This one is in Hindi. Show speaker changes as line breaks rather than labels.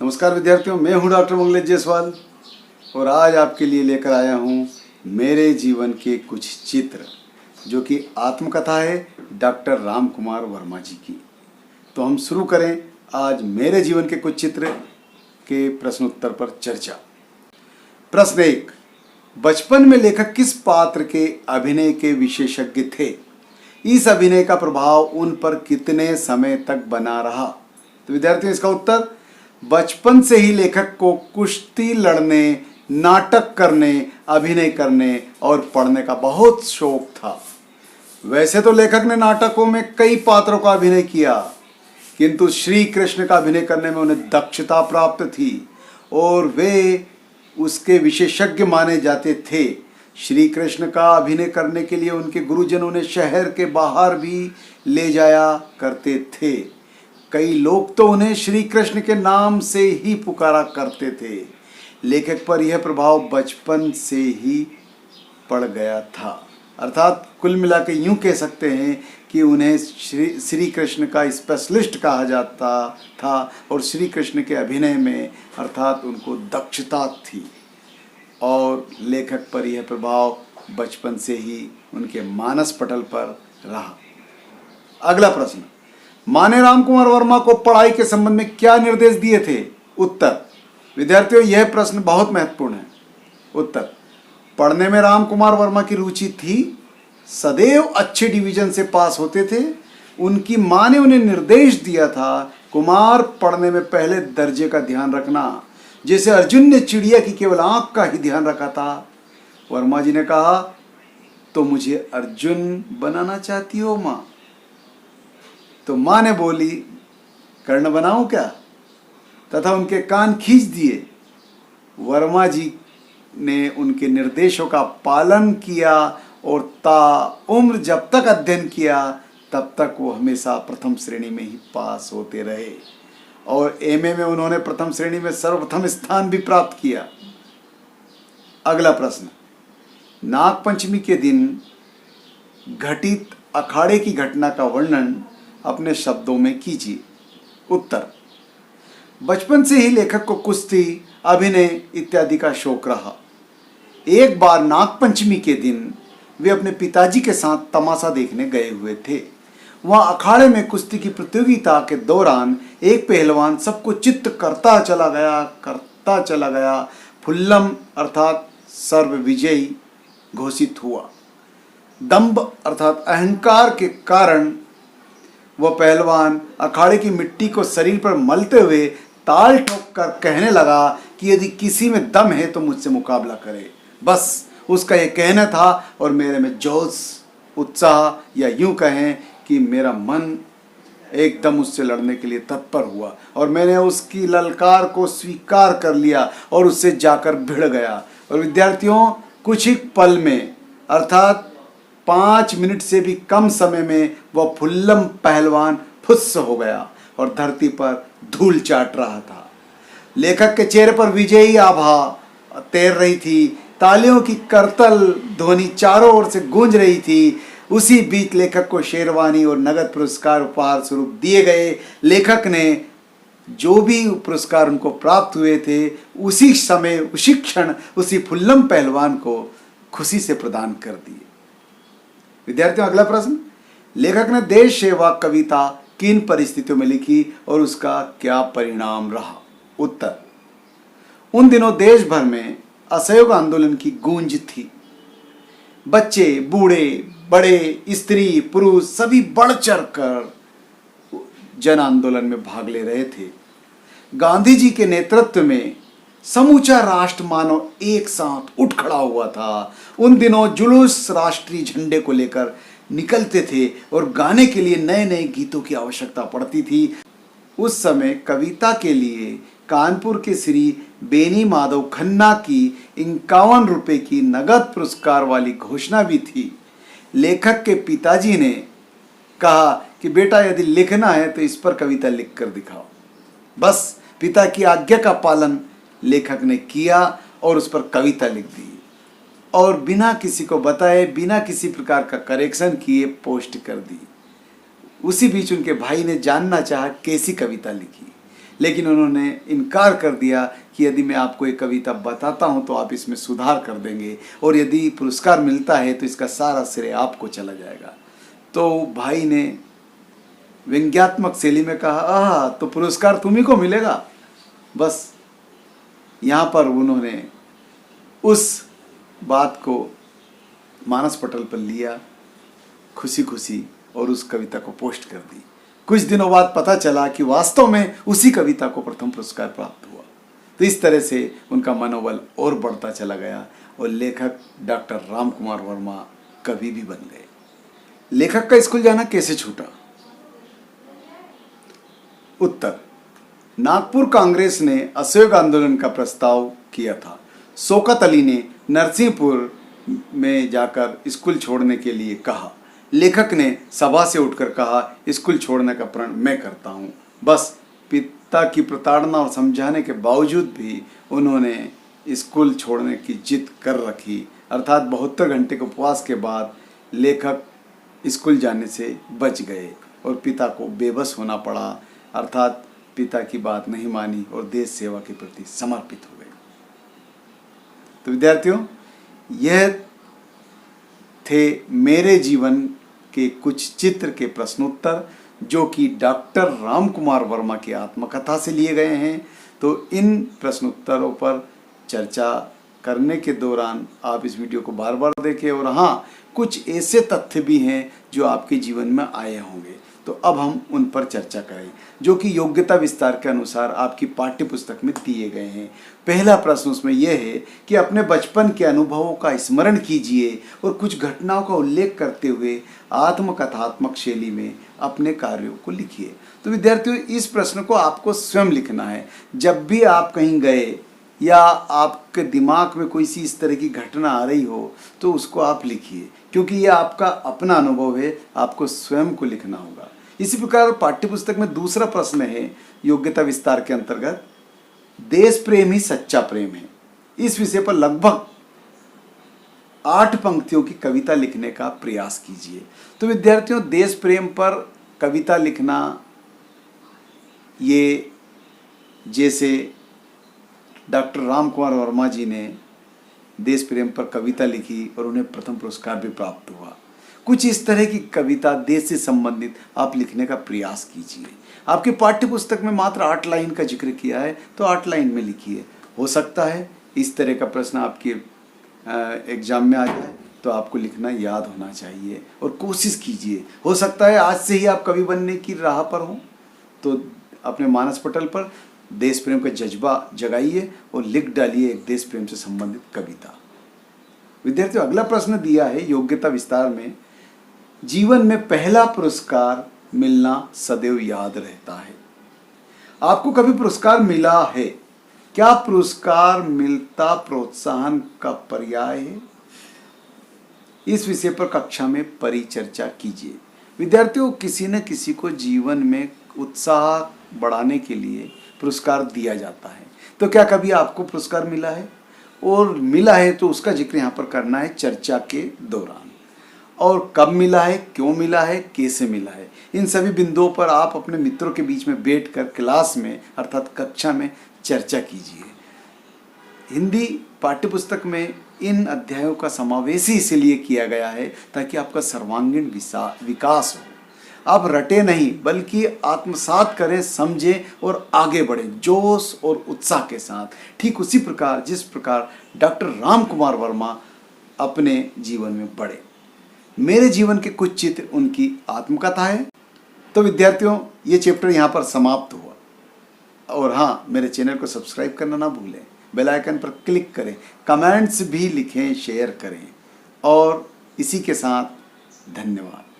नमस्कार विद्यार्थियों, मैं हूं डॉक्टर मंगलेश जायसवाल और आज आपके लिए लेकर आया हूं मेरे जीवन के कुछ चित्र, जो कि आत्मकथा है डॉक्टर राम कुमार वर्मा जी की। तो हम शुरू करें आज मेरे जीवन के कुछ चित्र के प्रश्न उत्तर पर चर्चा। प्रश्न 1, बचपन में लेखक किस पात्र के अभिनय के विशेषज्ञ थे? इस अभिनय का प्रभाव उन पर कितने समय तक बना रहा? तो विद्यार्थियों, इसका उत्तर, बचपन से ही लेखक को कुश्ती लड़ने, नाटक करने, अभिनय करने और पढ़ने का बहुत शौक था। वैसे तो लेखक ने नाटकों में कई पात्रों का अभिनय किया, किंतु श्री कृष्ण का अभिनय करने में उन्हें दक्षता प्राप्त थी और वे उसके विशेषज्ञ माने जाते थे। श्री कृष्ण का अभिनय करने के लिए उनके गुरुजन उन्हें शहर के बाहर भी ले जाया करते थे। कई लोग तो उन्हें श्री कृष्ण के नाम से ही पुकारा करते थे। लेखक पर यह प्रभाव बचपन से ही पड़ गया था। अर्थात कुल मिलाकर यूं कह सकते हैं कि उन्हें श्री कृष्ण का स्पेशलिस्ट कहा जाता था और श्री कृष्ण के अभिनय में अर्थात उनको दक्षता थी और लेखक पर यह प्रभाव बचपन से ही उनके मानस पटल पर रहा। अगला प्रश्न, माँ ने राम कुमार वर्मा को पढ़ाई के संबंध में क्या निर्देश दिए थे? उत्तर, विद्यार्थियों, यह प्रश्न बहुत महत्वपूर्ण है। उत्तर, पढ़ने में राम कुमार वर्मा की रुचि थी, सदैव अच्छे डिवीजन से पास होते थे। उनकी माँ ने उन्हें निर्देश दिया था, कुमार, पढ़ने में पहले दर्जे का ध्यान रखना, जैसे अर्जुन ने चिड़िया की केवल आंख का ही ध्यान रखा था। वर्मा जी ने कहा, तो मुझे अर्जुन बनाना चाहती हो माँ? तो माँ ने बोली, कर्ण बनाऊं क्या? तथा उनके कान खींच दिए। वर्मा जी ने उनके निर्देशों का पालन किया और ताउम्र जब तक अध्ययन किया तब तक वो हमेशा प्रथम श्रेणी में ही पास होते रहे और एमए में उन्होंने प्रथम श्रेणी में सर्वप्रथम स्थान भी प्राप्त किया। अगला प्रश्न, नागपंचमी के दिन घटित अखाड़े की घटना का वर्णन अपने शब्दों में कीजिए। उत्तर, बचपन से ही लेखक को कुश्ती, अभिनय इत्यादि का शौक रहा। एक बार नागपंचमी के दिन वे अपने पिताजी के साथ तमाशा देखने गए हुए थे। वहां अखाड़े में कुश्ती की प्रतियोगिता के दौरान एक पहलवान सबको चित्त करता चला गया फुल्लम अर्थात सर्व विजयी घोषित हुआ। दंभ अर्थात अहंकार के कारण वह पहलवान अखाड़े की मिट्टी को शरीर पर मलते हुए ताल ठोक कर कहने लगा कि यदि किसी में दम है तो मुझसे मुकाबला करे। बस उसका यह कहना था और मेरे में जोश, उत्साह या यूं कहें कि मेरा मन एकदम उससे लड़ने के लिए तत्पर हुआ और मैंने उसकी ललकार को स्वीकार कर लिया और उससे जाकर भिड़ गया। और विद्यार्थियों, कुछ ही पल में अर्थात 5 मिनट से भी कम समय में वह फुल्लम पहलवान फुस्स हो गया और धरती पर धूल चाट रहा था। लेखक के चेहरे पर विजयी आभा तैर रही थी। तालियों की करतल ध्वनि चारों ओर से गूंज रही थी। उसी बीच लेखक को शेरवानी और नगद पुरस्कार उपहार स्वरूप दिए गए। लेखक ने जो भी पुरस्कार उनको प्राप्त हुए थे उसी समय, उसी क्षण उसी फुल्लम पहलवान को खुशी से प्रदान कर दिए। विद्यार्थियों, अगला प्रश्न, लेखक ने देश सेवा कविता किन परिस्थितियों में लिखी और उसका क्या परिणाम रहा? उत्तर, उन दिनों देश भर में असहयोग आंदोलन की गूंज थी। बच्चे, बूढ़े, बड़े, स्त्री, पुरुष सभी बढ़ चढ़ कर जन आंदोलन में भाग ले रहे थे। गांधी जी के नेतृत्व में समूचा राष्ट्र मानो एक साथ उठ खड़ा हुआ था। उन दिनों जुलूस राष्ट्रीय झंडे को लेकर निकलते थे और गाने के लिए नए नए गीतों की आवश्यकता पड़ती थी। उस समय कविता के लिए कानपुर के श्री बेनी माधव खन्ना की 51 रुपए की नगद पुरस्कार वाली घोषणा भी थी। लेखक के पिताजी ने कहा कि बेटा, यदि लिखना है तो इस पर कविता लिख कर दिखाओ। बस पिता की आज्ञा का पालन लेखक ने किया और उस पर कविता लिख दी और बिना किसी को बताए, बिना किसी प्रकार का करेक्शन किए पोस्ट कर दी। उसी बीच उनके भाई ने जानना चाहा कैसी कविता लिखी। लेकिन उन्होंने इनकार कर दिया कि यदि मैं आपको एक कविता बताता हूं तो आप इसमें सुधार कर देंगे और यदि पुरस्कार मिलता है तो इसका सारा श्रेय आपको चला जाएगा। तो भाई ने व्यंग्यात्मक शैली में कहा, आह तो पुरस्कार तुम्ही को मिलेगा। बस यहाँ पर उन्होंने उस बात को मानस पटल पर लिया खुशी खुशी और उस कविता को पोस्ट कर दी। कुछ दिनों बाद पता चला कि वास्तव में उसी कविता को प्रथम पुरस्कार प्राप्त हुआ। तो इस तरह से उनका मनोबल और बढ़ता चला गया और लेखक डॉक्टर राम कुमार वर्मा कवि भी बन गए। लेखक का स्कूल जाना कैसे छूटा? उत्तर, नागपुर कांग्रेस ने असहयोग आंदोलन का प्रस्ताव किया था। शौकत अली ने नरसिंहपुर में जाकर स्कूल छोड़ने के लिए कहा। लेखक ने सभा से उठकर कहा, स्कूल छोड़ने का प्रण मैं करता हूं। बस पिता की प्रताड़ना और समझाने के बावजूद भी उन्होंने स्कूल छोड़ने की जिद कर रखी। अर्थात 72 घंटे के उपवास के बाद लेखक स्कूल जाने से बच गए और पिता को बेबस होना पड़ा। अर्थात पिता की बात नहीं मानी और देश सेवा के प्रति समर्पित हो गए। तो विद्यार्थियों, यह थे मेरे जीवन के कुछ चित्र के प्रश्नोत्तर जो कि डॉक्टर राम कुमार वर्मा की आत्मकथा से लिए गए हैं। तो इन प्रश्नोत्तरों पर चर्चा करने के दौरान आप इस वीडियो को बार बार देखें और हाँ, कुछ ऐसे तथ्य भी हैं जो आपके जीवन में आए होंगे, तो अब हम उन पर चर्चा करें जो कि योग्यता विस्तार के अनुसार आपकी पाठ्य पुस्तक में दिए गए हैं। पहला प्रश्न उसमें यह है कि अपने बचपन के अनुभवों का स्मरण कीजिए और कुछ घटनाओं का उल्लेख करते हुए आत्मकथात्मक शैली में अपने कार्यों को लिखिए। तो विद्यार्थियों, इस प्रश्न को आपको स्वयं लिखना है। जब भी आप कहीं गए या आपके दिमाग में कोई सी इस तरह की घटना आ रही हो तो उसको आप लिखिए, क्योंकि ये आपका अपना अनुभव है, आपको स्वयं को लिखना होगा। इसी प्रकार पाठ्यपुस्तक में दूसरा प्रश्न है योग्यता विस्तार के अंतर्गत, देश प्रेम ही सच्चा प्रेम है। इस विषय पर लगभग 8 पंक्तियों की कविता लिखने का प्रयास कीजिए। तो विद्यार्थियों, देश प्रेम पर कविता लिखना, ये जैसे डॉक्टर राम कुमार वर्मा जी ने देश प्रेम पर कविता लिखी और उन्हें प्रथम पुरस्कार भी प्राप्त हुआ, कुछ इस तरह की कविता देश से संबंधित आप लिखने का प्रयास कीजिए। आपके पाठ्य पुस्तक में मात्र 8 लाइन का जिक्र किया है, तो 8 लाइन में लिखिए। हो सकता है इस तरह का प्रश्न आपके एग्जाम में आ जाए, तो आपको लिखना याद होना चाहिए और कोशिश कीजिए। हो सकता है आज से ही आप कवि बनने की राह पर हों, तो अपने मानस पटल पर देश प्रेम का जज्बा जगाइए और लिख डालिए एक देश प्रेम से संबंधित कविता। विद्यार्थियों, अगला प्रश्न दिया है योग्यता विस्तार में, जीवन में पहला पुरस्कार मिलना सदैव याद रहता है। आपको कभी पुरस्कार मिला है? क्या पुरस्कार मिलता प्रोत्साहन का पर्याय है? इस विषय पर कक्षा में परिचर्चा कीजिए। विद्यार्थियों, किसी न किसी को जीवन में उत्साह बढ़ाने के लिए पुरस्कार दिया जाता है। तो क्या कभी आपको पुरस्कार मिला है? और मिला है तो उसका जिक्र यहाँ पर करना है चर्चा के दौरान। और कब मिला है, क्यों मिला है, कैसे मिला है, इन सभी बिंदुओं पर आप अपने मित्रों के बीच में बैठकर क्लास में अर्थात कक्षा में चर्चा कीजिए। हिंदी पाठ्यपुस्तक में इन अध्यायों का समावेश ही इसलिए किया गया है ताकि आपका सर्वांगीण विकास हो। आप रटे नहीं बल्कि आत्मसात करें, समझें और आगे बढ़ें जोश और उत्साह के साथ। ठीक उसी प्रकार जिस प्रकार डॉक्टर राम कुमार वर्मा अपने जीवन में बढ़े। मेरे जीवन के कुछ चित्र उनकी आत्मकथा है। तो विद्यार्थियों, ये चैप्टर यहाँ पर समाप्त हुआ। और हाँ, मेरे चैनल को सब्सक्राइब करना ना भूलें, बेल आइकन पर क्लिक करें, कमेंट्स भी लिखें, शेयर करें। और इसी के साथ धन्यवाद।